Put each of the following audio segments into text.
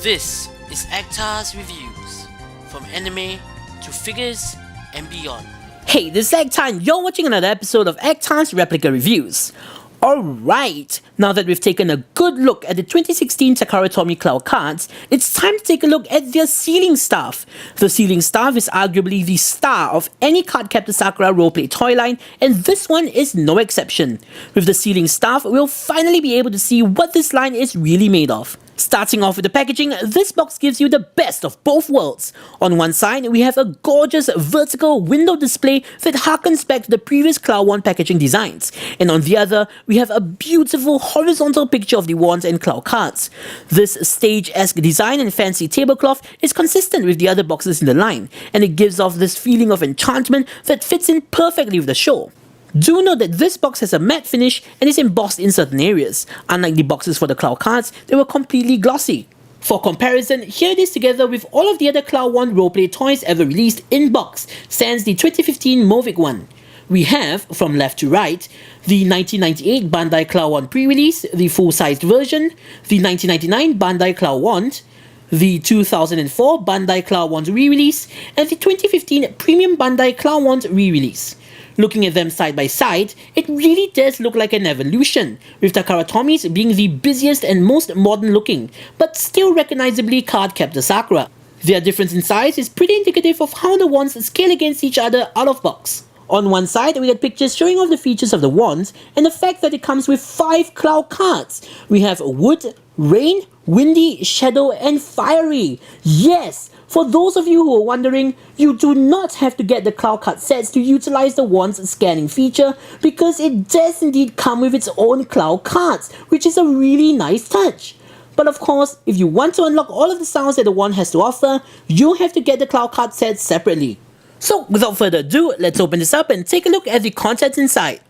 This is Actar's Reviews, from anime to figures and beyond. Hey, this is Actar and you're watching another episode of Actar's Replica Reviews. Alright, now that we've taken a good look at the 2016 Takara Tomy Clow cards, it's time to take a look at their Sealing Staff. The Sealing Staff is arguably the star of any Cardcaptor Sakura roleplay toy line, and this one is no exception. With the Sealing Staff, we'll finally be able to see what this line is really made of. Starting off with the packaging, this box gives you the best of both worlds. On one side, we have a gorgeous vertical window display that harkens back to the previous Clow Wand packaging designs, and on the other, we have a beautiful horizontal picture of the wands and Clow cards. This stage-esque design and fancy tablecloth is consistent with the other boxes in the line, and it gives off this feeling of enchantment that fits in perfectly with the show. Do note that this box has a matte finish and is embossed in certain areas, unlike the boxes for the Clow cards that were completely glossy. For comparison, here it is together with all of the other Clow Wand roleplay toys ever released in box, sans the 2015 Movic one. We have, from left to right, the 1998 Bandai Clow Wand pre-release, the full-sized version, the 1999 Bandai Clow Wand, the 2004 Bandai Clow Wand re-release, and the 2015 Premium Bandai Clow Wand re-release. Looking at them side by side, it really does look like an evolution, with Takara Tomy's being the busiest and most modern looking, but still recognizably Cardcaptor Sakura. Their difference in size is pretty indicative of how the wands scale against each other out of box. On one side, we get pictures showing off the features of the wands and the fact that it comes with 5 Clow cards. We have Wood, Rain, Windy, Shadow, and Fiery. Yes! For those of you who are wondering, you do not have to get the Clow card sets to utilize the wand's scanning feature, because it does indeed come with its own Clow cards, which is a really nice touch. But of course, if you want to unlock all of the sounds that the wand has to offer, you have to get the Clow card sets separately. So without further ado, let's open this up and take a look at the contents inside.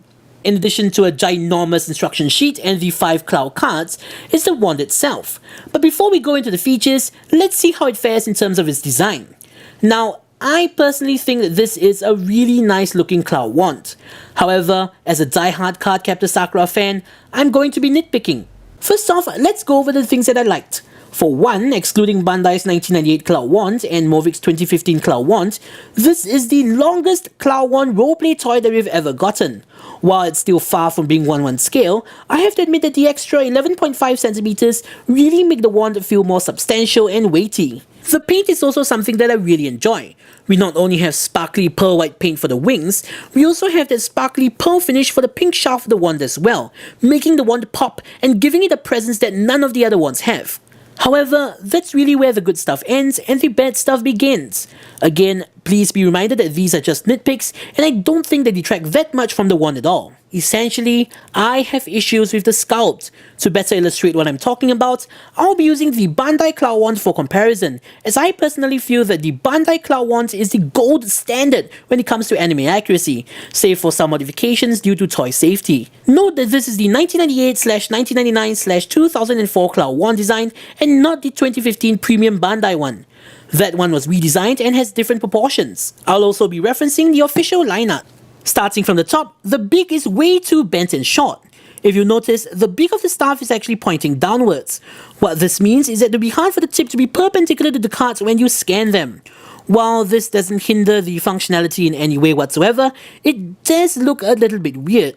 In addition to a ginormous instruction sheet and the 5 Clow cards, is the wand itself. But before we go into the features, let's see how it fares in terms of its design. Now, I personally think that this is a really nice looking Clow wand. However, as a die-hard Cardcaptor Sakura fan, I'm going to be nitpicking. First off, let's go over the things that I liked. For one, excluding Bandai's 1998 Clow Wand and Movic's 2015 Clow Wand, this is the longest Clow Wand roleplay toy that we've ever gotten. While it's still far from being 1:1 scale, I have to admit that the extra 11.5 centimeters really make the wand feel more substantial and weighty. The paint is also something that I really enjoy. We not only have sparkly pearl white paint for the wings, we also have that sparkly pearl finish for the pink shaft of the wand as well, making the wand pop and giving it a presence that none of the other wands have. However, that's really where the good stuff ends and the bad stuff begins. Again, please be reminded that these are just nitpicks, and I don't think they detract that much from the wand at all. Essentially, I have issues with the sculpt. To better illustrate what I'm talking about, I'll be using the Bandai Clow Wand for comparison, as I personally feel that the Bandai Clow Wand is the gold standard when it comes to anime accuracy, save for some modifications due to toy safety. Note that this is the 1998/1999/2004 Clow Wand design and not the 2015 Premium Bandai one. That one was redesigned and has different proportions. I'll also be referencing the official lineup. Starting from the top, the beak is way too bent and short. If you notice, the beak of the staff is actually pointing downwards. What this means is that it will be hard for the tip to be perpendicular to the cards when you scan them. While this doesn't hinder the functionality in any way whatsoever, it does look a little bit weird.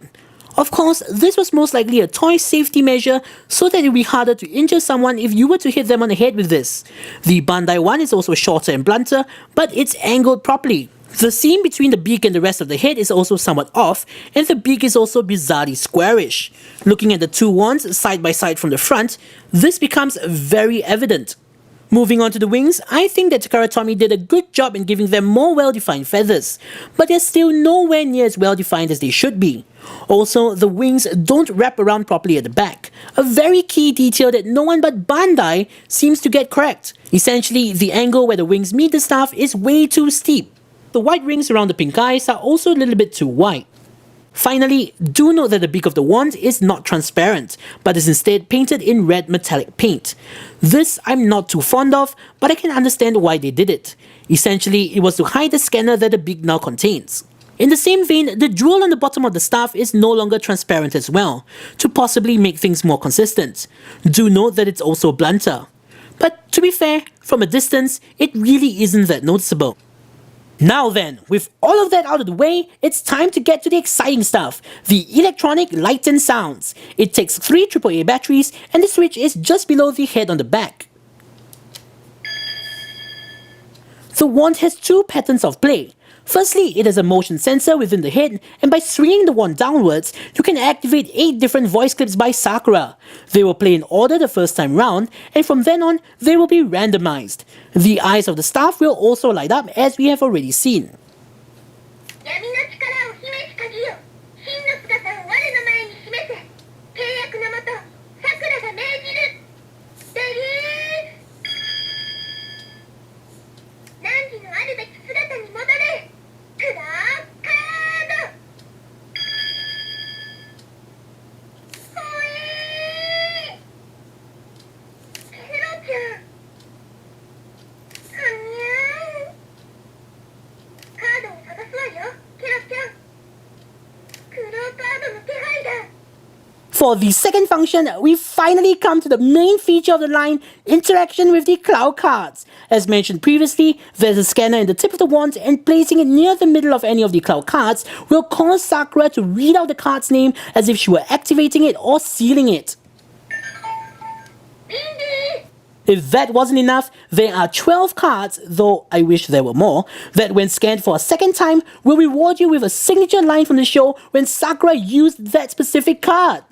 Of course, this was most likely a toy safety measure so that it would be harder to injure someone if you were to hit them on the head with this. The Bandai one is also shorter and blunter, but it's angled properly. The seam between the beak and the rest of the head is also somewhat off, and the beak is also bizarrely squarish. Looking at the two wands side by side from the front, this becomes very evident. Moving on to the wings, I think that Takara Tomy did a good job in giving them more well-defined feathers, but they're still nowhere near as well-defined as they should be. Also, the wings don't wrap around properly at the back, a very key detail that no one but Bandai seems to get correct. Essentially, the angle where the wings meet the staff is way too steep. The white rings around the pink eyes are also a little bit too white. Finally, do note that the beak of the wand is not transparent, but is instead painted in red metallic paint. This I'm not too fond of, but I can understand why they did it. Essentially, it was to hide the scanner that the beak now contains. In the same vein, the jewel on the bottom of the staff is no longer transparent as well, to possibly make things more consistent. Do note that it's also blunter. But to be fair, from a distance, it really isn't that noticeable. Now then, with all of that out of the way, it's time to get to the exciting stuff, the electronic light and sounds. It takes 3 AAA batteries and the switch is just below the head on the back. The wand has 2 patterns of play. Firstly, it has a motion sensor within the head, and by swinging the wand downwards, you can activate 8 different voice clips by Sakura. They will play in order the first time round, and from then on, they will be randomized. The eyes of the staff will also light up as we have already seen. For the second function, we finally come to the main feature of the line, interaction with the Clow cards. As mentioned previously, there's a scanner in the tip of the wand, and placing it near the middle of any of the Clow cards will cause Sakura to read out the card's name as if she were activating it or sealing it. If that wasn't enough, there are 12 cards, though I wish there were more, that when scanned for a second time will reward you with a signature line from the show when Sakura used that specific card.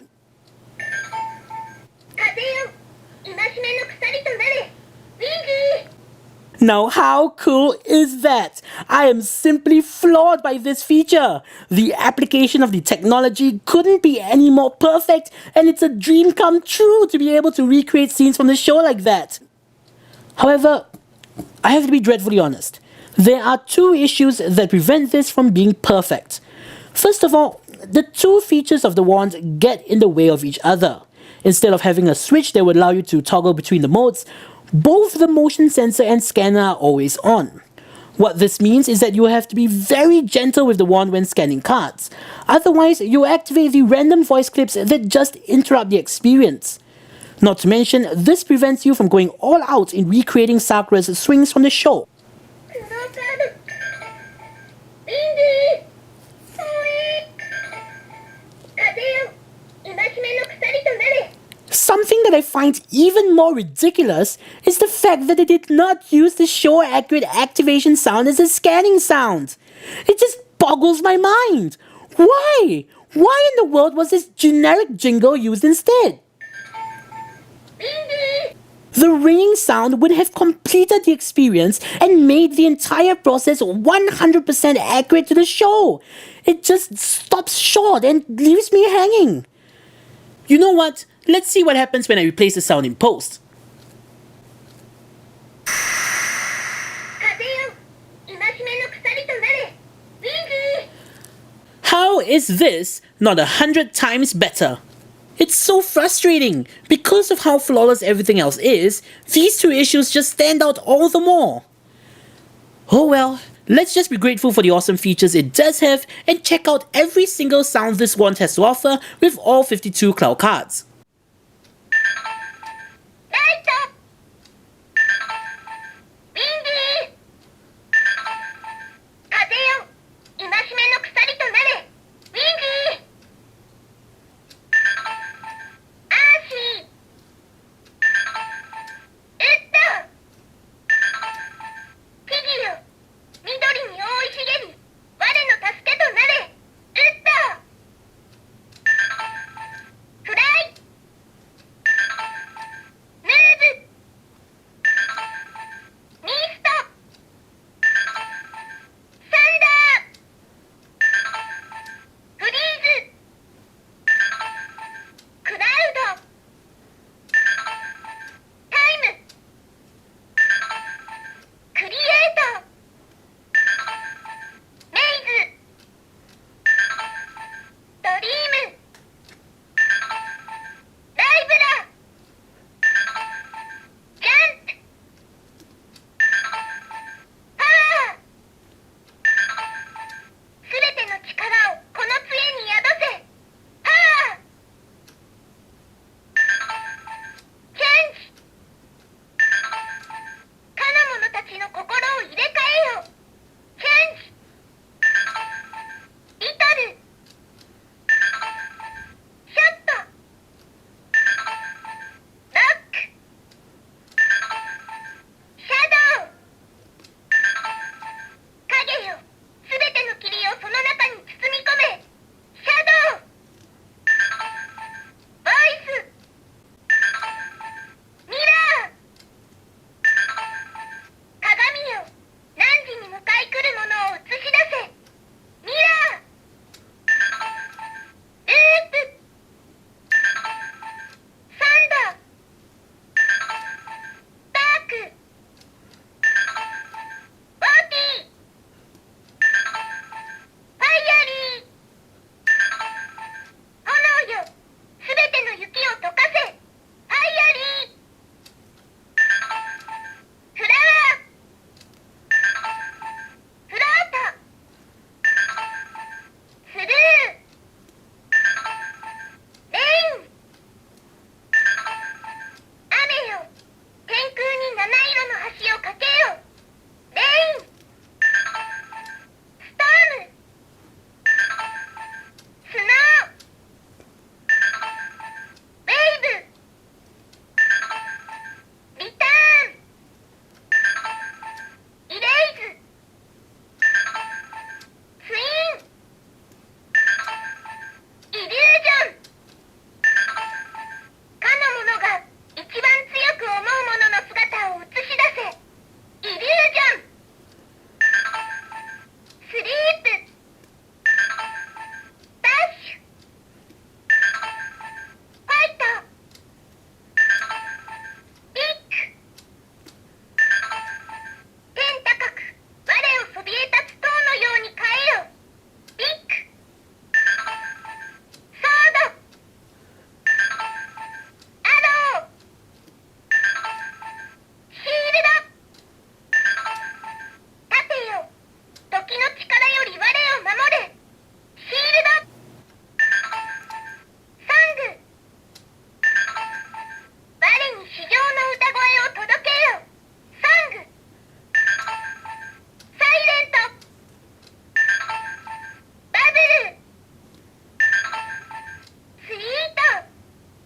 Now how cool is that? I am simply floored by this feature. The application of the technology couldn't be any more perfect, and it's a dream come true to be able to recreate scenes from the show like that. However, I have to be dreadfully honest. There are 2 issues that prevent this from being perfect. First of all, the 2 features of the wand get in the way of each other. Instead of having a switch that would allow you to toggle between the modes, both the motion sensor and scanner are always on. What this means is that you have to be very gentle with the wand when scanning cards. Otherwise, you activate the random voice clips that just interrupt the experience. Not to mention, this prevents you from going all out in recreating Sakura's swings from the show. Something that I find even more ridiculous is the fact that they did not use the show-accurate activation sound as a scanning sound. It just boggles my mind. Why? Why in the world was this generic jingle used instead? The ringing sound would have completed the experience and made the entire process 100% accurate to the show. It just stops short and leaves me hanging. You know what? Let's see what happens when I replace the sound in post. How is this not 100 times better? It's so frustrating. Because of how flawless everything else is, these 2 issues just stand out all the more. Oh well, let's just be grateful for the awesome features it does have and check out every single sound this wand has to offer with all 52 Clow cards.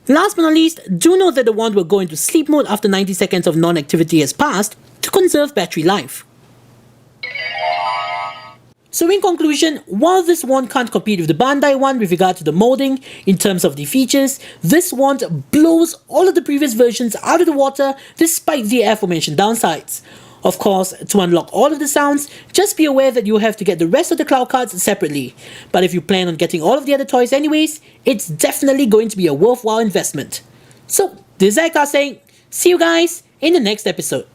Last but not least, do note that the wand will go into sleep mode after 90 seconds of non-activity has passed to conserve battery life. So in conclusion, while this wand can't compete with the Bandai wand with regard to the molding in terms of the features, this wand blows all of the previous versions out of the water despite the aforementioned downsides. Of course, to unlock all of the sounds, just be aware that you have to get the rest of the Clow cards separately. But if you plan on getting all of the other toys anyways, it's definitely going to be a worthwhile investment. So, this is Zakar saying, see you guys in the next episode.